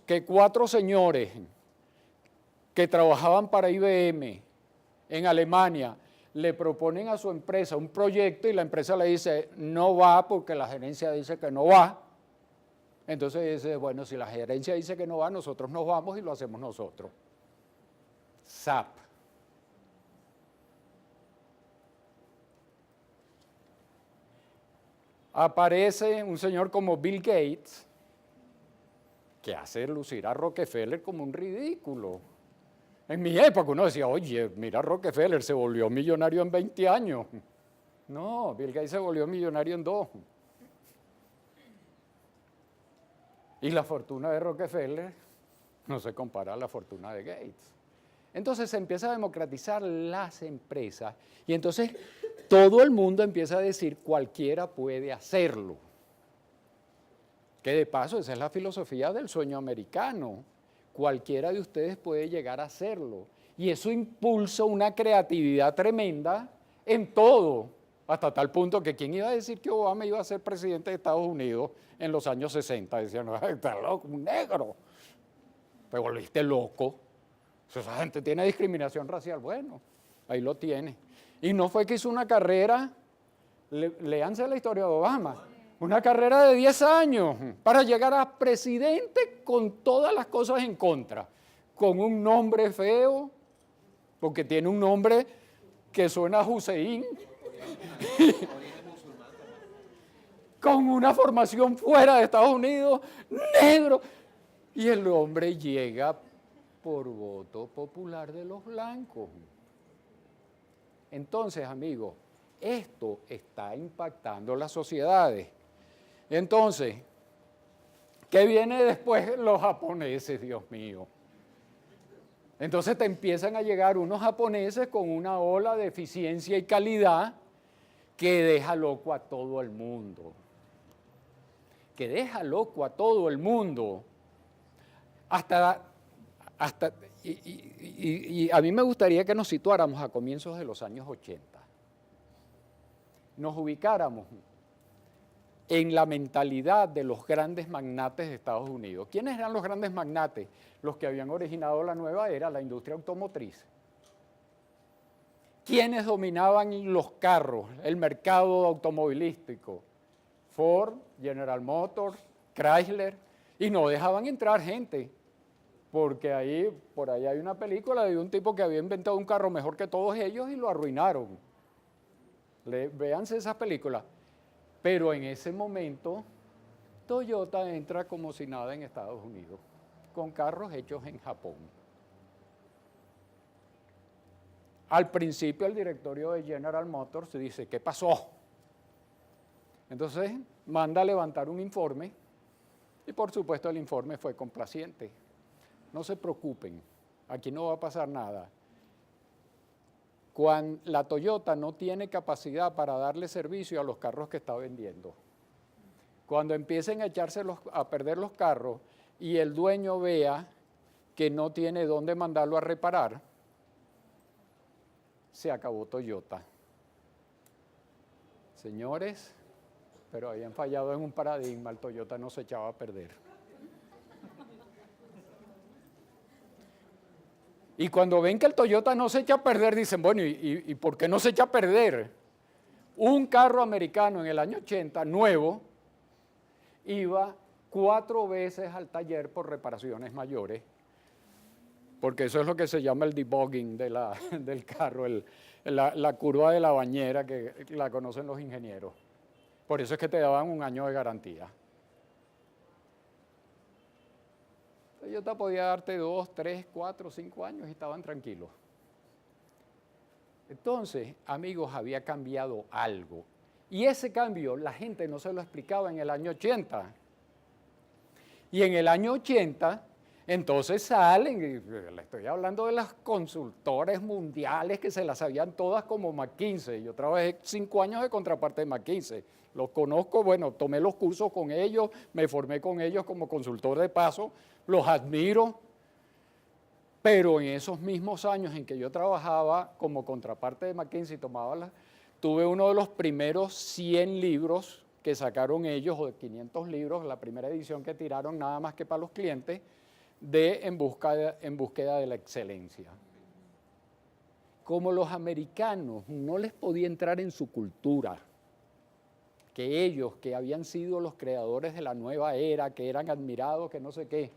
que 4 señores que trabajaban para IBM en Alemania le proponen a su empresa un proyecto y la empresa le dice no va porque la gerencia dice que no va. Entonces dice, bueno, si la gerencia dice que no va, nosotros nos vamos y lo hacemos nosotros. SAP. Aparece un señor como Bill Gates, que hace lucir a Rockefeller como un ridículo. En mi época uno decía, oye, mira, Rockefeller se volvió millonario en 20 años. No, Bill Gates se volvió millonario en 2. Y la fortuna de Rockefeller no se compara a la fortuna de Gates. Entonces se empieza a democratizar las empresas y entonces todo el mundo empieza a decir cualquiera puede hacerlo. Que de paso esa es la filosofía del sueño americano. Cualquiera de ustedes puede llegar a hacerlo. Y eso impulsa una creatividad tremenda en todo, hasta tal punto que ¿quién iba a decir que Obama iba a ser presidente de Estados Unidos en los años 60? Decían, no, está loco, un negro. Te volviste loco. Esa gente tiene discriminación racial. Bueno, ahí lo tiene. Y no fue que hizo una carrera, léanse la historia de Obama, una carrera de 10 años para llegar a presidente con todas las cosas en contra, con un nombre feo, porque tiene un nombre que suena a Hussein, con una formación fuera de Estados Unidos, negro, y el hombre llega por voto popular de los blancos. Entonces, amigos, esto está impactando las sociedades. Entonces, ¿qué viene después? Los japoneses, Dios mío. Entonces te empiezan a llegar unos japoneses con una ola de eficiencia y calidad que deja loco a todo el mundo. Que deja loco a todo el mundo. Y a mí me gustaría que nos situáramos a comienzos de los años 80. Nos ubicáramos en la mentalidad de los grandes magnates de Estados Unidos. ¿Quiénes eran los grandes magnates? Los que habían originado la nueva era, la industria automotriz. ¿Quiénes dominaban los carros, el mercado automovilístico? Ford, General Motors, Chrysler, y no dejaban entrar gente, porque por ahí hay una película de un tipo que había inventado un carro mejor que todos ellos y lo arruinaron. Véanse esas películas. Pero en ese momento, Toyota entra como si nada en Estados Unidos, con carros hechos en Japón. Al principio el directorio de General Motors dice, ¿qué pasó? Entonces manda a levantar un informe y por supuesto el informe fue complaciente. No se preocupen, aquí no va a pasar nada. Cuando la Toyota no tiene capacidad para darle servicio a los carros que está vendiendo. Cuando empiecen a echarse a perder los carros y el dueño vea que no tiene dónde mandarlo a reparar, se acabó Toyota. Señores, pero habían fallado en un paradigma, el Toyota no se echaba a perder. Y cuando ven que el Toyota no se echa a perder, dicen, bueno, ¿y por qué no se echa a perder? Un carro americano en el año 80, nuevo, iba 4 veces al taller por reparaciones mayores, porque eso es lo que se llama el debugging del carro, la curva de la bañera que la conocen los ingenieros. Por eso es que te daban 1 año de garantía. Toyota podía darte 2, 3, 4, 5 años y estaban tranquilos. Entonces, amigos, había cambiado algo. Y ese cambio la gente no se lo explicaba en el año 80. Y en el año 80, entonces salen, y le estoy hablando de las consultores mundiales que se las sabían todas como McKinsey. Yo trabajé 5 años de contraparte de McKinsey. Los conozco, bueno, tomé los cursos con ellos, me formé con ellos como consultor de paso, los admiro. Pero en esos mismos años en que yo trabajaba como contraparte de McKinsey, tuve uno de los primeros 100 libros que sacaron ellos, o de 500 libros, la primera edición que tiraron nada más que para los clientes, en búsqueda de la excelencia. Como los americanos no les podía entrar en su cultura, que ellos, que habían sido los creadores de la nueva era, que eran admirados, que no sé qué,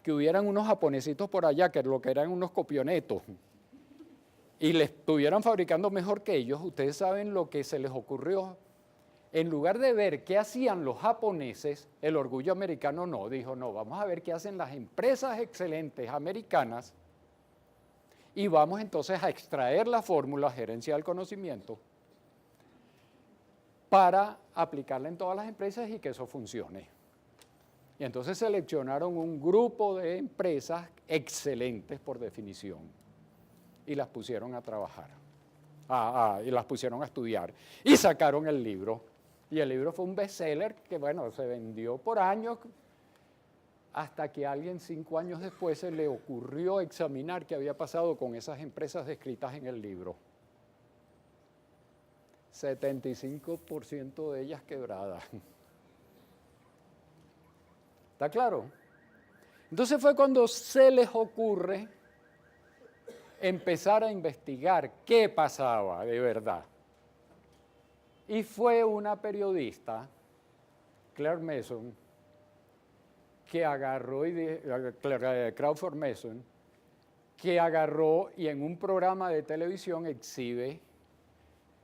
que hubieran unos japonesitos por allá, que lo que eran unos copionetos, y les estuvieran fabricando mejor que ellos, ustedes saben lo que se les ocurrió. En lugar de ver qué hacían los japoneses, el orgullo americano no, dijo, no, vamos a ver qué hacen las empresas excelentes americanas y vamos entonces a extraer la fórmula gerencia del conocimiento para aplicarla en todas las empresas y que eso funcione. Y entonces seleccionaron un grupo de empresas excelentes por definición y las pusieron a trabajar, y las pusieron a estudiar y sacaron el libro. Y el libro fue un bestseller que, bueno, se vendió por años hasta que a alguien 5 años después se le ocurrió examinar qué había pasado con esas empresas descritas en el libro. 75% de ellas quebradas. ¿Está claro? Entonces fue cuando se les ocurre empezar a investigar qué pasaba de verdad. Y fue una periodista, Claire Mason, que agarró, Crawford Mason, que agarró y en un programa de televisión exhibe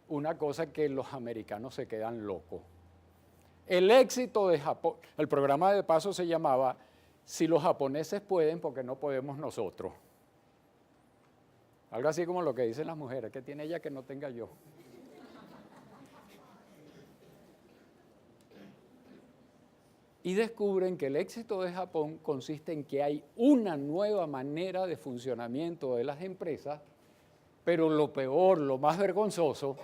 una cosa que los americanos se quedan locos. El éxito de Japón, el programa de paso se llamaba Si los japoneses pueden, ¿por qué no podemos nosotros? Algo así como lo que dicen las mujeres, que tiene ella que no tenga yo. Y descubren que el éxito de Japón consiste en que hay una nueva manera de funcionamiento de las empresas, pero lo peor, lo más vergonzoso,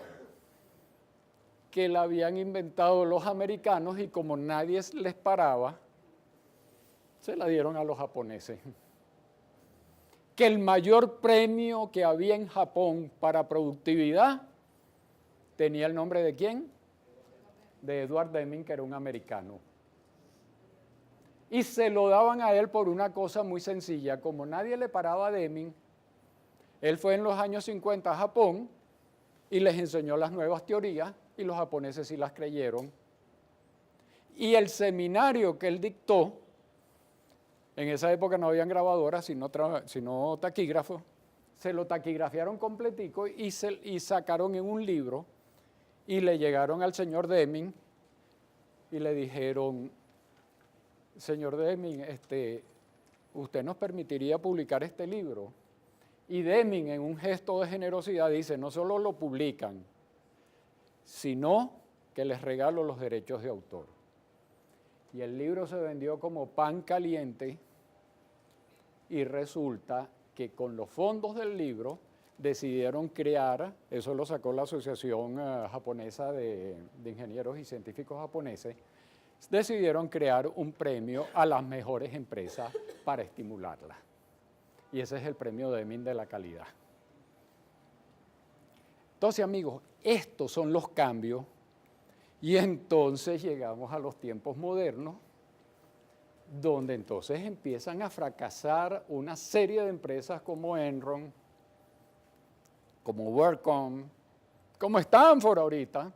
que la habían inventado los americanos y como nadie les paraba, se la dieron a los japoneses. Que el mayor premio que había en Japón para productividad tenía el nombre ¿de quién? De Edward Deming, que era un americano. Y se lo daban a él por una cosa muy sencilla. Como nadie le paraba a Deming, él fue en los años 50 a Japón y les enseñó las nuevas teorías y los japoneses sí las creyeron. Y el seminario que él dictó, en esa época no habían grabadoras, sino taquígrafos, se lo taquigrafiaron completico y sacaron en un libro y le llegaron al señor Deming y le dijeron, señor Deming, ¿usted nos permitiría publicar este libro? Y Deming, en un gesto de generosidad, dice, no solo lo publican, sino que les regalo los derechos de autor. Y el libro se vendió como pan caliente y resulta que con los fondos del libro decidieron crear, eso lo sacó la Asociación Japonesa de Ingenieros y Científicos Japoneses, decidieron crear un premio a las mejores empresas para estimularlas. Y ese es el premio Deming de la calidad. Entonces, amigos, estos son los cambios y entonces llegamos a los tiempos modernos, donde entonces empiezan a fracasar una serie de empresas como Enron, como WorldCom, como Stanford ahorita,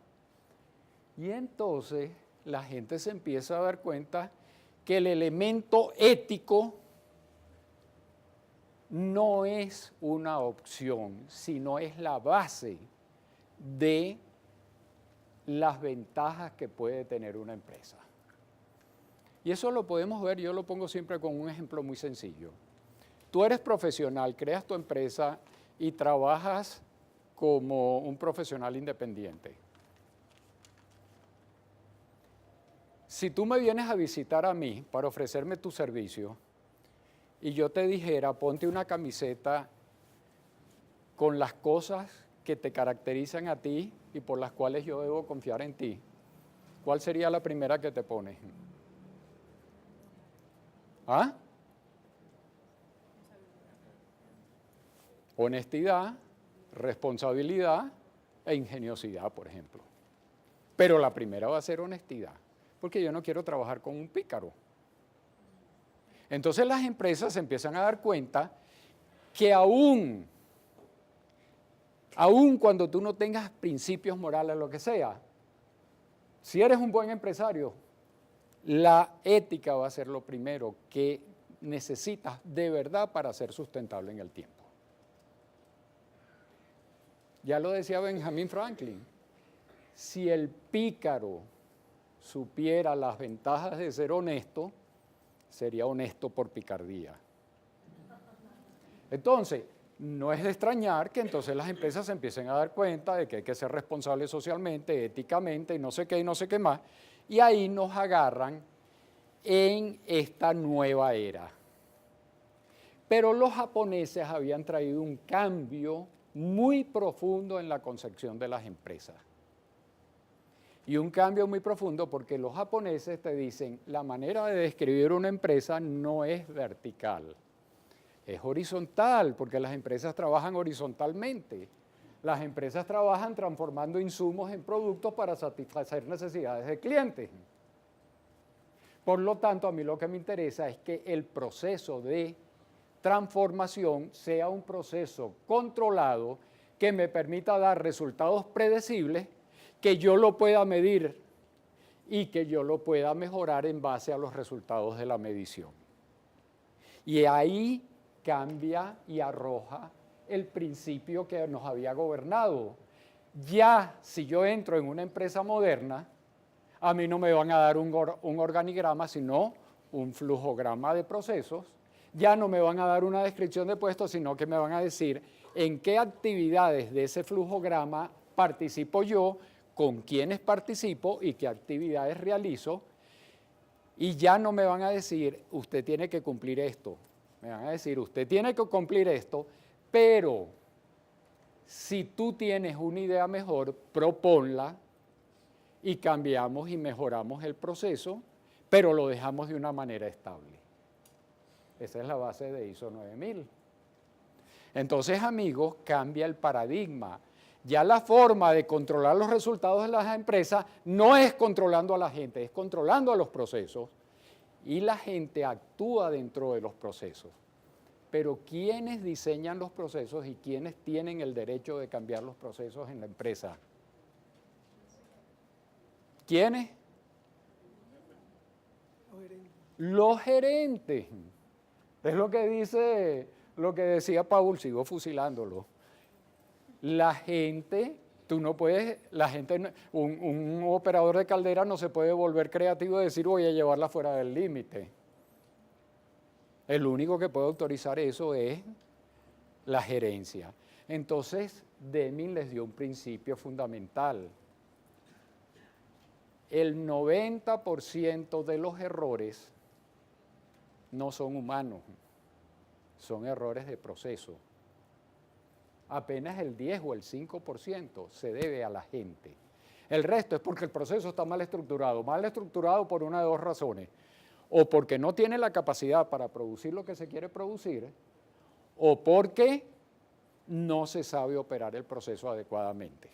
y entonces la gente se empieza a dar cuenta que el elemento ético no es una opción, sino es la base de las ventajas que puede tener una empresa. Y eso lo podemos ver, yo lo pongo siempre con un ejemplo muy sencillo. Tú eres profesional, creas tu empresa y trabajas como un profesional independiente. Si tú me vienes a visitar a mí para ofrecerme tu servicio y yo te dijera, ponte una camiseta con las cosas que te caracterizan a ti y por las cuales yo debo confiar en ti, ¿cuál sería la primera que te pones? ¿Ah? Honestidad, responsabilidad e ingeniosidad, por ejemplo. Pero la primera va a ser honestidad, porque yo no quiero trabajar con un pícaro. Entonces las empresas se empiezan a dar cuenta que aún cuando tú no tengas principios morales, lo que sea, si eres un buen empresario, la ética va a ser lo primero que necesitas de verdad para ser sustentable en el tiempo. Ya lo decía Benjamin Franklin, si el pícaro supiera las ventajas de ser honesto, sería honesto por picardía. Entonces, no es de extrañar que entonces las empresas se empiecen a dar cuenta de que hay que ser responsables socialmente, éticamente, y no sé qué más, y ahí nos agarran en esta nueva era. Pero los japoneses habían traído un cambio muy profundo en la concepción de las empresas. Y un cambio muy profundo porque los japoneses te dicen, la manera de describir una empresa no es vertical, es horizontal, porque las empresas trabajan horizontalmente. Las empresas trabajan transformando insumos en productos para satisfacer necesidades de clientes. Por lo tanto, a mí lo que me interesa es que el proceso de transformación sea un proceso controlado que me permita dar resultados predecibles, que yo lo pueda medir y que yo lo pueda mejorar en base a los resultados de la medición. Y ahí cambia y arroja el principio que nos había gobernado. Ya si yo entro en una empresa moderna, a mí no me van a dar un organigrama, sino un flujograma de procesos. Ya no me van a dar una descripción de puestos, sino que me van a decir en qué actividades de ese flujograma participo yo, con quiénes participo y qué actividades realizo. Y ya no me van a decir, usted tiene que cumplir esto. Me van a decir, usted tiene que cumplir esto, pero si tú tienes una idea mejor, proponla y cambiamos y mejoramos el proceso, pero lo dejamos de una manera estable. Esa es la base de ISO 9000. Entonces, amigos, cambia el paradigma. Ya la forma de controlar los resultados de las empresas no es controlando a la gente, es controlando a los procesos. Y la gente actúa dentro de los procesos. Pero ¿quiénes diseñan los procesos y quiénes tienen el derecho de cambiar los procesos en la empresa? ¿Quiénes? Los gerentes. Es lo que dice, lo que decía Paul, sigo fusilándolo. La gente, tú no puedes, la gente, un operador de caldera no se puede volver creativo y decir voy a llevarla fuera del límite. El único que puede autorizar eso es la gerencia. Entonces, Deming les dio un principio fundamental. El 90% de los errores no son humanos, son errores de proceso. Apenas el 10 o el 5% se debe a la gente. El resto es porque el proceso está mal estructurado por una de dos razones. O porque no tiene la capacidad para producir lo que se quiere producir, o porque no se sabe operar el proceso adecuadamente.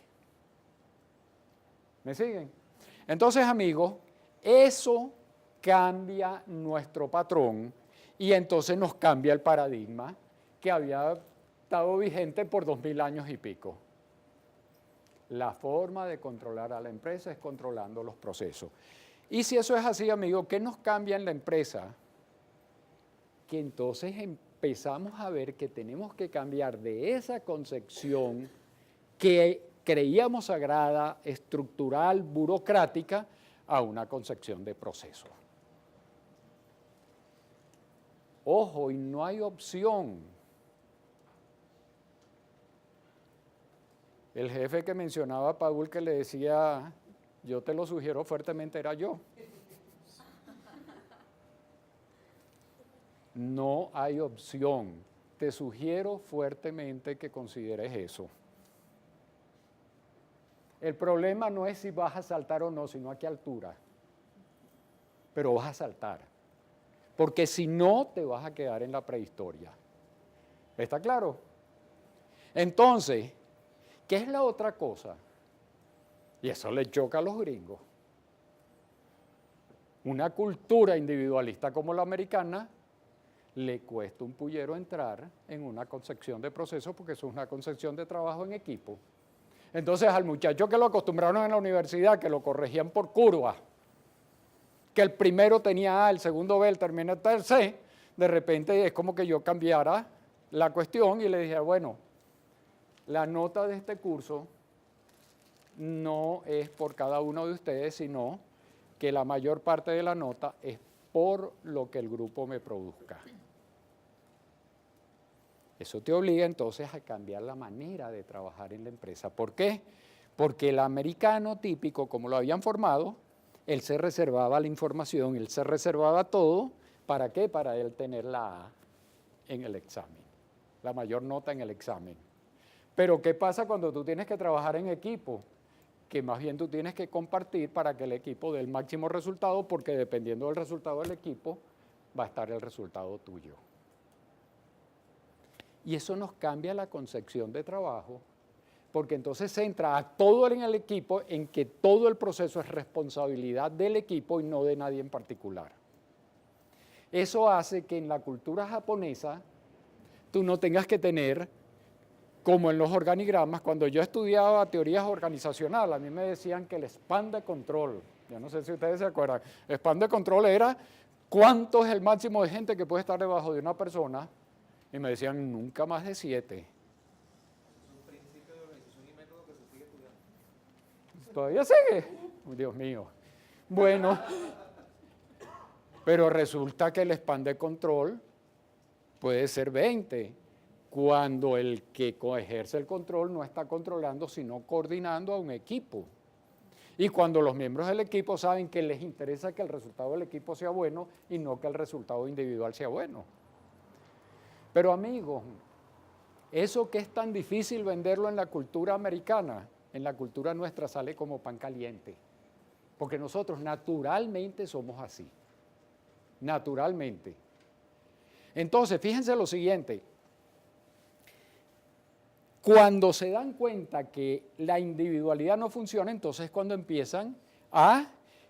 ¿Me siguen? Entonces, amigos, eso cambia nuestro patrón y entonces nos cambia el paradigma que había estado vigente por 2000 años y pico. La forma de controlar a la empresa es controlando los procesos. Y si eso es así, amigo, ¿qué nos cambia en la empresa? Que entonces empezamos a ver que tenemos que cambiar de esa concepción que creíamos sagrada, estructural, burocrática, a una concepción de proceso. Ojo, y no hay opción. El jefe que mencionaba a Paul, que le decía, yo te lo sugiero fuertemente, era yo. No hay opción. Te sugiero fuertemente que consideres eso. El problema no es si vas a saltar o no, sino a qué altura. Pero vas a saltar. Porque si no, te vas a quedar en la prehistoria. ¿Está claro? Entonces, ¿qué es la otra cosa? Y eso le choca a los gringos. Una cultura individualista como la americana le cuesta un pullero entrar en una concepción de proceso porque eso es una concepción de trabajo en equipo. Entonces al muchacho que lo acostumbraron en la universidad, que lo corregían por curva, que el primero tenía A, el segundo B, el tercer C, de repente es como que yo cambiara la cuestión y le dije, bueno, la nota de este curso no es por cada uno de ustedes, sino que la mayor parte de la nota es por lo que el grupo me produzca. Eso te obliga entonces a cambiar la manera de trabajar en la empresa. ¿Por qué? Porque el americano típico, como lo habían formado, él se reservaba la información, él se reservaba todo. ¿Para qué? Para él tener la A en el examen, la mayor nota en el examen. Pero ¿qué pasa cuando tú tienes que trabajar en equipo? Que más bien tú tienes que compartir para que el equipo dé el máximo resultado, porque dependiendo del resultado del equipo, va a estar el resultado tuyo. Y eso nos cambia la concepción de trabajo, porque entonces se entra a todo en el equipo, en que todo el proceso es responsabilidad del equipo y no de nadie en particular. Eso hace que en la cultura japonesa tú no tengas que tener, como en los organigramas, cuando yo estudiaba teorías organizacionales, a mí me decían que el span de control, yo no sé si ustedes se acuerdan, el span de control era cuánto es el máximo de gente que puede estar debajo de una persona, y me decían nunca más de 7. Es un principio de organización y método que se sigue estudiando. ¿Todavía sigue? Dios mío. Bueno, pero resulta que el span de control puede ser 20, cuando el que ejerce el control no está controlando, sino coordinando a un equipo. Y cuando los miembros del equipo saben que les interesa que el resultado del equipo sea bueno y no que el resultado individual sea bueno. Pero amigos, eso que es tan difícil venderlo en la cultura americana, en la cultura nuestra sale como pan caliente. Porque nosotros naturalmente somos así. Naturalmente. Entonces, fíjense lo siguiente. Cuando se dan cuenta que la individualidad no funciona, entonces es cuando empiezan a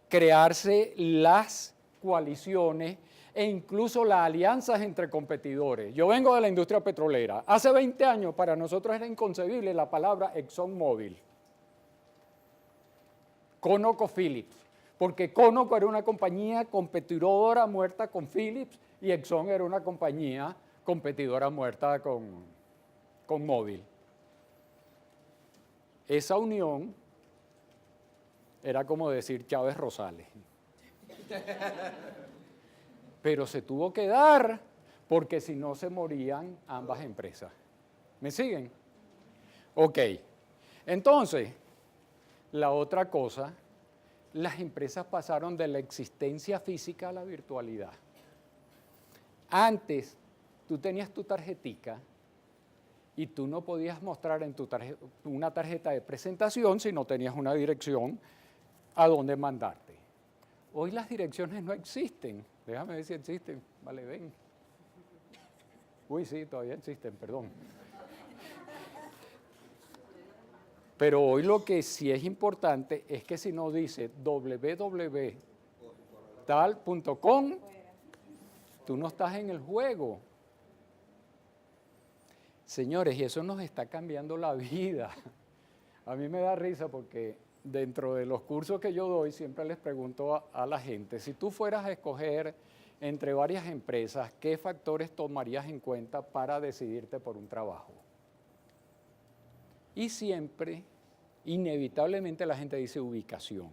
crearse las coaliciones e incluso las alianzas entre competidores. Yo vengo de la industria petrolera. Hace 20 años para nosotros era inconcebible la palabra ExxonMobil. ConocoPhillips, porque Conoco era una compañía competidora muerta con Phillips y Exxon era una compañía competidora muerta con Mobil. Esa unión era como decir Chávez Rosales. Pero se tuvo que dar porque si no se morían ambas empresas. ¿Me siguen? Ok. Entonces, la otra cosa, las empresas pasaron de la existencia física a la virtualidad. Antes, tú tenías tu tarjetica y tú no podías mostrar en tu una tarjeta de presentación si no tenías una dirección a dónde mandarte. Hoy las direcciones no existen. Déjame ver si existen. Vale, ven. Uy, sí, todavía existen, perdón. Pero hoy lo que sí es importante es que si no dice www.tal.com, tú no estás en el juego. Señores, y eso nos está cambiando la vida. A mí me da risa porque dentro de los cursos que yo doy siempre les pregunto a la gente, si tú fueras a escoger entre varias empresas, ¿qué factores tomarías en cuenta para decidirte por un trabajo? Y siempre, inevitablemente, la gente dice ubicación.